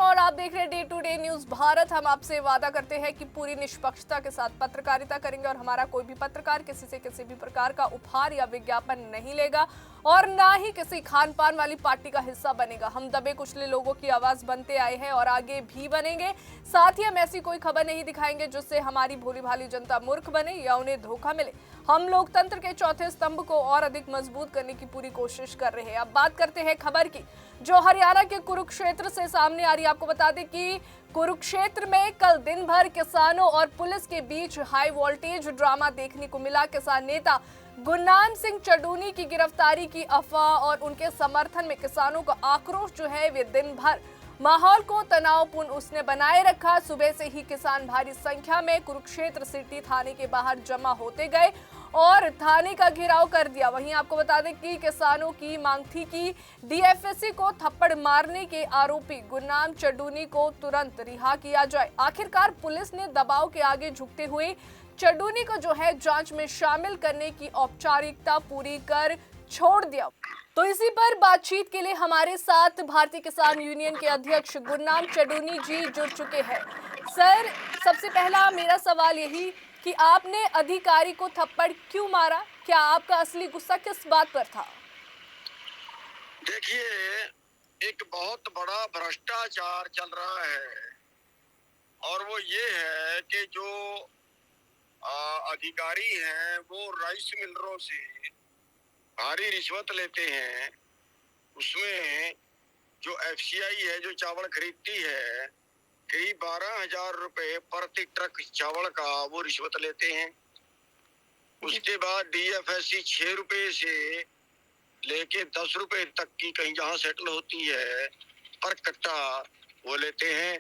और आप देख रहे हैं day to day news Bharat. हम आपसे वादा करते हैं कि पूरी निष्पक्षता के साथ पत्रकारिता करेंगे और हमारा कोई भी पत्रकार किसी से किसी भी प्रकार का उपहार या विज्ञापन नहीं लेगा और ना ही किसी खान पान वाली पार्टी का हिस्सा बनेगा। हम दबे कुचले लोगों की आवाज बनते आए हैं और आगे भी बनेंगे। साथ ही हम ऐसी कोई खबर नहीं दिखाएंगे जिससे हमारी भोली भाली जनता मूर्ख बने या उन्हें धोखा मिले। हम लोकतंत्र के चौथे स्तंभ को और अधिक मजबूत करने की पूरी कोशिश कर रहे हैं। अब बात करते हैं खबर की जो हरियाणा के कुरुक्षेत्र से सामने आ रही है। आपको बता दें कि कुरुक्षेत्र में कल दिन भर किसानों और पुलिस के बीच हाई वोल्टेज ड्रामा देखने को मिला। किसान नेता गुरनाम सिंह चडूनी की गिरफ्तारी की अफवाह और उनके समर्थन में किसानों का आक्रोश जो है वे दिन भर माहौल को तनावपूर्ण उसने बनाए रखा। सुबह से ही किसान भारी संख्या में कुरुक्षेत्र सिटी थाने के बाहर जमा होते गए और थाने का घेराव कर दिया। वहीं आपको बता दें कि किसानों की मांग थी कि डीएफएससी को थप्पड़ मारने के आरोपी गुरनाम चडूनी को तुरंत रिहा किया जाए। आखिरकार पुलिस ने दबाव के आगे झुकते हुए चडूनी को जो है जांच में शामिल करने की औपचारिकता पूरी कर छोड़ दिया। तो इसी पर बातचीत के लिए हमारे साथ भारतीय किसान यूनियन के अध्यक्ष गुरनाम चडूनी जी जुड़ चुके हैं। सर, सबसे पहला मेरा सवाल यही कि आपने अधिकारी को थप्पड़ क्यों मारा? क्या आपका असली गुस्सा किस बात पर था? देखिए, एक बहुत बड़ा भ्रष्टाचार चल रहा है और वो ये है कि जो अधिकारी हैं वो राइस मिलरों से भारी रिश्वत लेते हैं। उसमें जो एफसीआई है जो चावल खरीदती है करीब 12,000 रुपए प्रति ट्रक चावल का वो रिश्वत लेते हैं। उसके बाद डीएफएससी 6 रुपए से लेके 10 रुपए तक की कहीं जहां सेटल होती है पर कट्टा वो लेते हैं।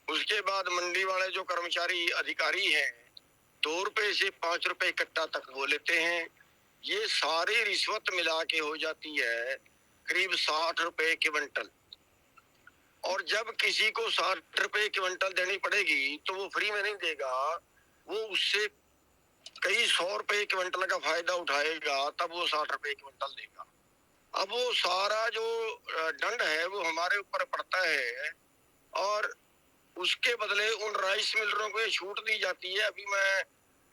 उसके बाद मंडी वाले जो कर्मचारी अधिकारी हैं 2 रुपए से 5 रुपए कट्टा तक वो लेते हैं। ये सारी रिश्वत मिला के हो जाती है करीब 60 रुपए क्विंटल। और जब किसी को 60 रुपए क्विंटल देनी पड़ेगी तो वो फ्री में नहीं देगा, वो उससे कई 100 रुपए क्विंटल का फायदा उठाएगा तब वो 60 रुपए क्विंटल देगा। अब वो सारा जो दंड है वो हमारे ऊपर पड़ता है और उसके बदले उन राइस मिलरों को छूट दी जाती है। अभी मैं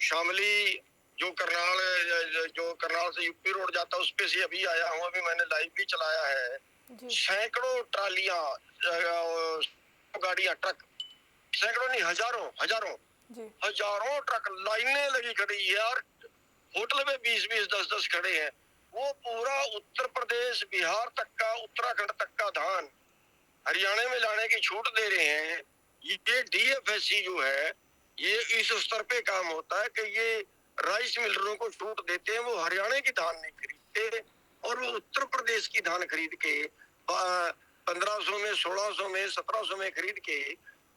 शामली जो करनाल से यूपी रोड जाता है उस पे से अभी आया हूँ। अभी मैंने लाइव भी चलाया है। सैकड़ों ट्रालियां, गाड़ियां, ट्रक, सैकड़ों नहीं हजारों ट्रक लाइनें लगी खड़ी है और होटल में 20-20, 10-10 खड़े हैं। वो पूरा उत्तर प्रदेश, बिहार तक का, उत्तराखंड तक का धान हरियाणा में लाने की छूट दे रहे हैं। ये डीएफएससी जो है ये इस स्तर पे काम होता है कि ये राइस मिलरों को छूट देते हैं। वो हरियाणा की धान नहीं खरीदते और वो उत्तर प्रदेश की धान खरीद के 1500 में, 1600 में, 1700 में खरीद के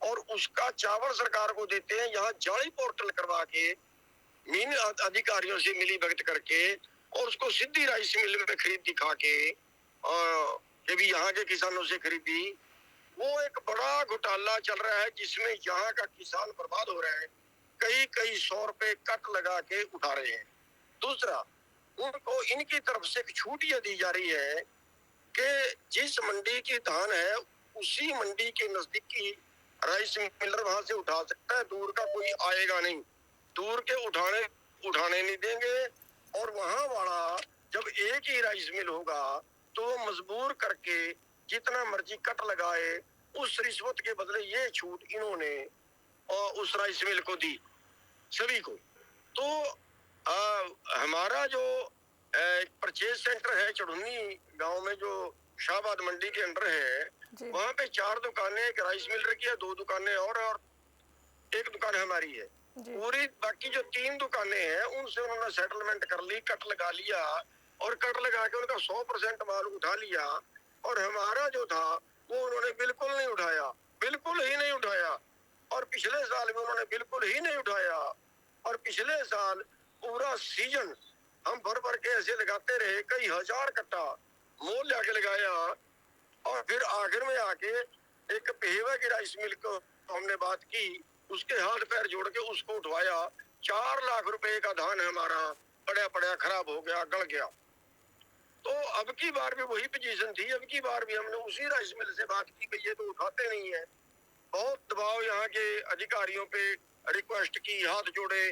और उसका चावल सरकार को देते हैं। यहाँ जाली पोर्टल करवा के मीन अधिकारियों से मिली भगत करके और उसको सीधी राइस मिल में खरीद दिखा के कि भी यहाँ के किसानों से खरीदी। वो एक बड़ा घोटाला चल रहा है जिसमें यहाँ का किसान बर्बाद हो रहा है। कई 100 रुपए कट लगा के उठा रहे हैं। दूसरा, उनको इनकी तरफ से एक छूट ये दी जा रही है कि जिस मंडी की धान है उसी मंडी के नजदीक की राइस मिलर वहां से उठा सकता है, दूर का कोई आएगा नहीं। दूर के उठाने नहीं देंगे और वहां वाला जब एक ही राइस मिल होगा तो वो मजबूर करके जितना मर्जी कट लगाए। उस रिश्वत के बदले ये छूट इन्होंने उस राइस मिल को दी सभी को। तो हमारा जो परचेज सेंटर है चढ़ुन्नी गांव में जो शाहबाद मंडी के अंदर है, वहां पे 4 दुकानें, एक राइस मिलर की है, 2 दुकानें और 1 दुकान हमारी है। पूरी बाकी जो 3 दुकानें हैं उनसे उन्होंने सेटलमेंट कर ली, कट लगा लिया और कट लगा के उनका 100% माल उठा लिया। और हमारा जो था वो उन्होंने बिल्कुल नहीं उठाया, बिल्कुल ही नहीं उठाया। और पिछले साल भी उन्होंने बिल्कुल ही नहीं उठाया। और पिछले साल पूरा सीजन हम भर के ऐसे लगाते रहे, कई हजार कट्टा मोल लाके लगाया और फिर आखिर में आके एक पेहवा की राइस मिल को हमने बात की, उसके हाथ पैर जोड़ के उसको उठवाया। 4 लाख रुपए का धान हमारा पड़ा खराब हो गया, गल गया। तो अब की बार भी वही पोजीशन थी, अब की बार भी हमने उसी राइस मिल से बात की, भैया तो उठाते नहीं है। बहुत दबाव यहाँ के अधिकारियों पे रिक्वेस्ट की, हाथ जोड़े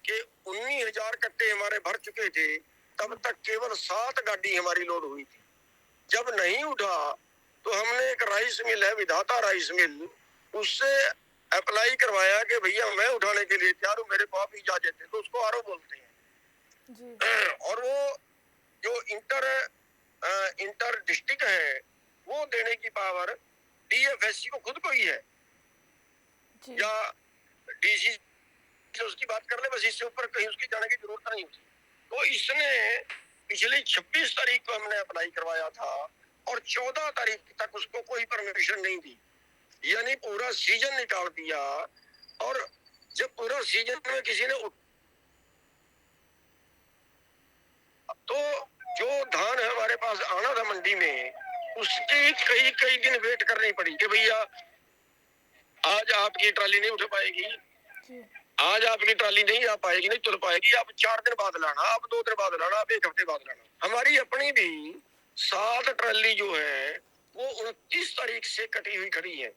कि 19,000 कट्टे हमारे भर चुके थे, तब तक केवल 7 गाड़ी हमारी लोड हुई थी। जब नहीं उठा तो हमने एक राइस मिल है, विधाता राइस मिल, उससे अप्लाई करवाया कि भैया मैं उठाने के लिए तैयार हूँ, मेरे को आप इजाजत है, तो उसको आरओ बोलते हैं जी। और वो जो इंटर डिस्ट्रिक्ट है वो देने की पावर डीएफएससी को खुद को ही है, जी। या डीसी से उसकी बात कर ले, बस इससे ऊपर कहीं उसकी जाने की जरूरत नहीं होती। तो इसने पिछली 26 तारीख को हमने अप्लाई करवाया था और 14 तारीख तक उसको कोई परमिशन नहीं दी, यानी पूरा सीजन निकाल दिया। और जब पूरा सीजन में किसी ने तो जो धान है हमारे पास आना था मंडी में, उसकी कई कई दिन वेट करनी पड़ी कि भैया आज आपकी ट्राली नहीं उठ पाएगी, जी। आज आपकी ट्राली नहीं आ पाएगी, नहीं तुल पाएगी, आप 4 दिन बाद लाना, आप 2 दिन बाद लाना, आप 1 हफ्ते बाद लाना। हमारी अपनी भी 7 ट्राली जो है वो 29 तारीख से कटी हुई खड़ी है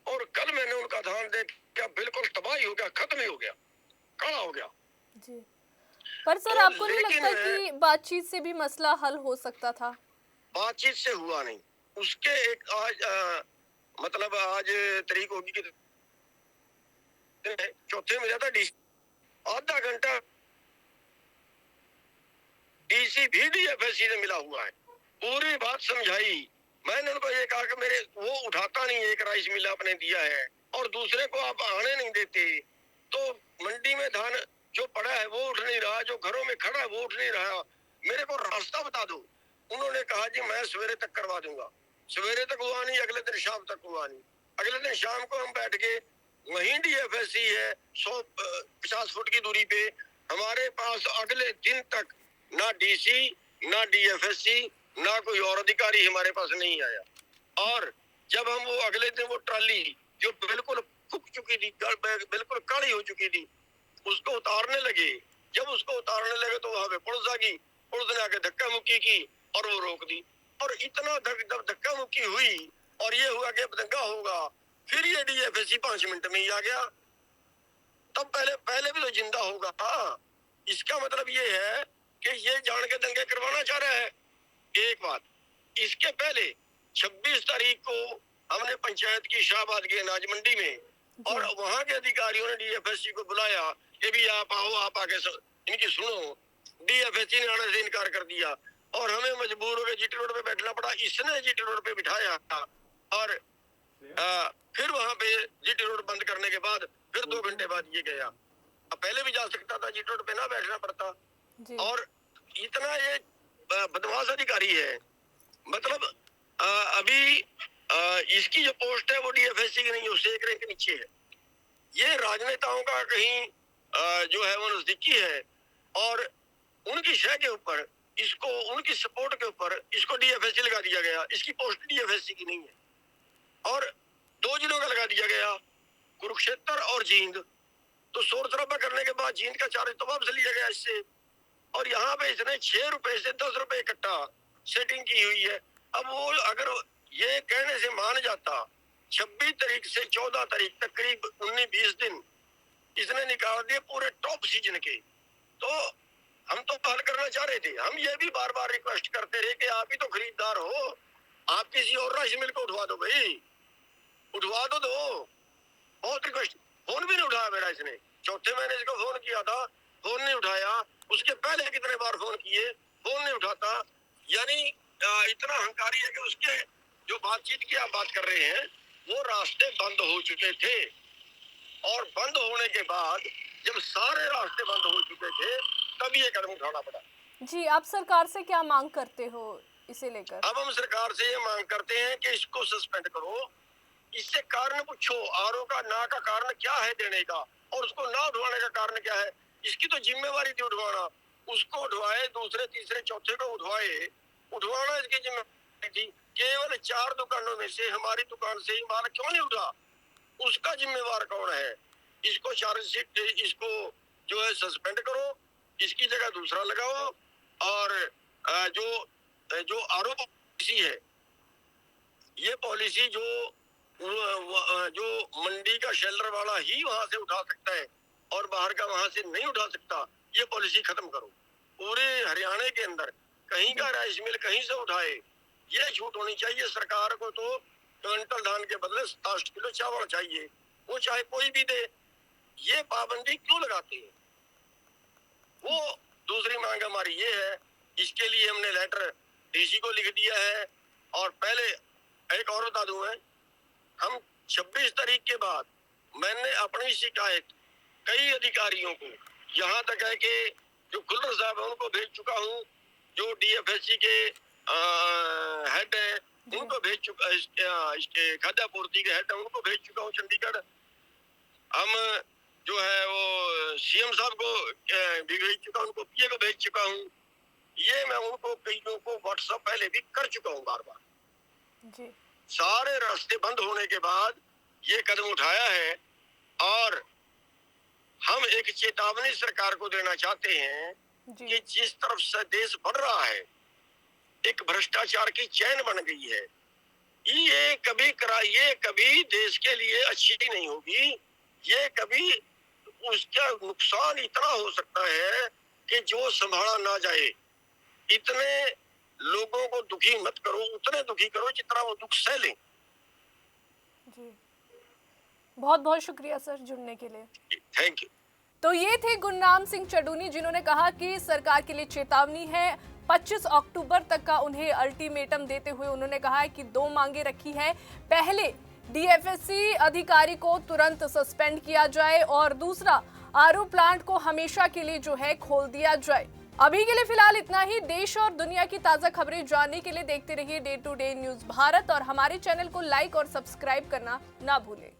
और कल मैंने उनका धान देख के बिल्कुल तबाही हो गया, खत्म ही हो गया, काला हो गया। जी। पर सर तो आपको नहीं लेकिन लगता कि बातचीत से भी मसला हल हो सकता था? बातचीत से हुआ नहीं। उसके एक आज मतलब आज तारीख होगी कि चौथे में जाता डीसी, आधा घंटा डीसी भी डीएफएससी से मिला हुआ है, पूरी बात समझाई। मैंने उनको ये कहा कि मेरे वो उठाता नहीं, एक राइस मिल आपने दिया है और दूसरे को आप आने नहीं देते, तो मंडी में धान जो पड़ा है वो उठ नहीं रहा, जो घरों में खड़ा है वो उठ नहीं रहा, मेरे को रास्ता बता दो। उन्होंने कहा जी मैं सवेरे तक करवा दूंगा। सवेरे तक हुआ नहीं, अगले दिन शाम तक हुआ नहीं। अगले दिन शाम को हम बैठ के, वहीं डीएफएससी है 150 फुट की दूरी पे, हमारे पास अगले दिन तक ना डीसी ना डीएफएससी ना कोई और अधिकारी हमारे पास नहीं आया। और जब हम वो अगले दिन वो ट्राली जो बिल्कुल फूक चुकी थी, बिल्कुल काली हो चुकी थी, उसको उतारने लगे, जब उसको उतारने लगे तो वहां पे पुलिस आ गई, पुलिस ने आके धक्का मुक्की की और वो रोक दी। और इतना धक्का मुक्की हुई और ये हुआ कि अब दंगा होगा, फिर ये डीएफएससी 5 मिनट में ही आ गया। तब पहले भी तो जिंदा होगा। इसका मतलब ये है कि ये जान के दंगे करवाना चाह रहा है। एक बात, इसके पहले 26 तारीख को हमने पंचायत की शाहबाद की अनाज मंडी में और वहां के अधिकारियों ने डीएफएससी को बुलाया कि भी आप आओ, आप आके इनकी सुनो। डीएफएससी ने आने से इनकार कर दिया और हमें मजबूर होकर जीटी रोड पे बैठना पड़ा। इसने जीटी रोड पे बिठाया और फिर वहां पे जीटी रोड बंद करने के बाद फिर 2 घंटे बाद ये गया। अब पहले भी जा सकता था, जीटी रोड पे ना बैठना पड़ता। और इतना ये बदमाश अधिकारी है, मतलब अभी इसकी जो पोस्ट है वो डीएफएससी की नहीं है, उससे 1 रैंक नीचे है। ये राजनेताओं का कहीं जो है वो नजदीकी है और उनकी शय के ऊपर इसको, उनकी सपोर्ट के ऊपर इसको डीएफएससी लगा दिया गया। इसकी पोस्ट डीएफएससी की नहीं है और 2 जिलों का लगा दिया गया, कुरुक्षेत्र और जींद। तो शोर शराबा करने के बाद जींद का चार्ज तो वापस लिया गया इससे, और यहाँ पे इसने 6 रुपए से 10 रुपए इकट्ठा सेटिंग की हुई है। अब वो अगर ये कहने से मान जाता, 26 तारीख से 14 तारीख तक करीब 19-20 दिन इसने निकाल दिए पूरे टॉप सीजन के। तो हम तो हल करना चाह रहे थे। हम ये भी बार बार रिक्वेस्ट करते रहे कि आप ही तो खरीदार हो, आप किसी और राइस मिल को उठवा दो भाई, उठवा दो। बहुत रिक्वेस्ट, फोन भी नहीं उठाया मेरा इसने। चौथे महीने इसको फोन किया था, फोन नहीं उठाया। उसके पहले कितने बार फोन किए, फोन नहीं उठाता। यानी इतना हंकारी है कि उसके जो बातचीत की आप बात कर रहे हैं वो रास्ते बंद हो चुके थे और बंद होने के बाद जब सारे रास्ते बंद हो चुके थे तब ये कदम उठाना पड़ा। जी, आप सरकार से क्या मांग करते हो इसे लेकर? अब हम सरकार से ये मांग करते हैं कि इसको सस्पेंड करो, इससे कारण पूछो, आरओ का ना का कारण क्या है देने का और उसको ना उठवाने का कारण क्या है। इसकी तो जिम्मेवारी थी उठवाना, उसको उठवाए, दूसरे तीसरे चौथे को उठवाना इसकी जिम्मेवारी थी। केवल 4 दुकानों में से हमारी दुकान से ही माल क्यों नहीं उठा, उसका जिम्मेवार कौन है। इसको चार्जशीट, इसको जो है सस्पेंड करो, इसकी जगह दूसरा लगाओ और जो जो आरओ पॉलिसी है, ये पॉलिसी जो मंडी का शेल्टर वाला ही वहां से उठा सकता है और बाहर का वहां से नहीं उठा सकता, ये पॉलिसी खत्म करो। पूरे हरियाणा के अंदर कहीं का राइस मिल कहीं से उठाए, ये छूट होनी चाहिए। सरकार को तो क्विंटल धान के बदले 67 किलो चावल चाहिए, वो चाहे कोई भी दे। ये पाबंदी क्यों लगाते हैं? वो दूसरी मांग हमारी ये है, इसके लिए हमने लेटर डीसी को लिख दिया है। और पहले एक और बता दूं, हम 26 तारीख के बाद मैंने अपनी शिकायत कई अधिकारियों को, यहाँ तक है कि जो खुल्लर साहब है उनको भेज चुका हूँ, जो डीएफएससी के हेड है उनको भेज चुका, इसके खाद्य आपूर्ति के हेड है उनको भेज चुका हूँ चंडीगढ़। हम जो है वो सीएम साहब को भी भेज चुका हूँ, उनको पीए को भेज चुका हूँ। ये मैं उनको कईयों को व्हाट्सएप पहले भी कर चुका हूँ बार बार जी। सारे रास्ते बंद होने के बाद ये कदम उठाया है। और हम एक चेतावनी सरकार को देना चाहते हैं कि जिस तरफ से देश बढ़ रहा है, एक भ्रष्टाचार की चैन बन गई है, ये कभी देश के लिए अच्छी नहीं होगी। ये कभी उसका नुकसान इतना हो सकता है कि जो संभाला ना जाए। इतने लोगों को दुखी मत करो, उतने दुखी करो जितना वो दुख सह लें। जी, बहुत बहुत शुक्रिया सर जुड़ने के लिए। Thank you. तो ये थे गुरनाम सिंह चडूनी, जिन्होंने कहा कि सरकार के लिए चेतावनी है। 25 अक्टूबर तक का उन्हें अल्टीमेटम देते हुए उन्होंने कहा है कि 2 मांगे रखी है। पहले डीएफएससी अधिकारी को तुरंत सस्पेंड किया जाए और दूसरा आरओ प्लांट को हमेशा के लिए जो है खोल दिया जाए। अभी के लिए फिलहाल इतना ही। देश और दुनिया की ताजा खबरें जानने के लिए देखते रहिए day to day news Bharat और हमारे चैनल को लाइक और सब्सक्राइब करना ना भूलें।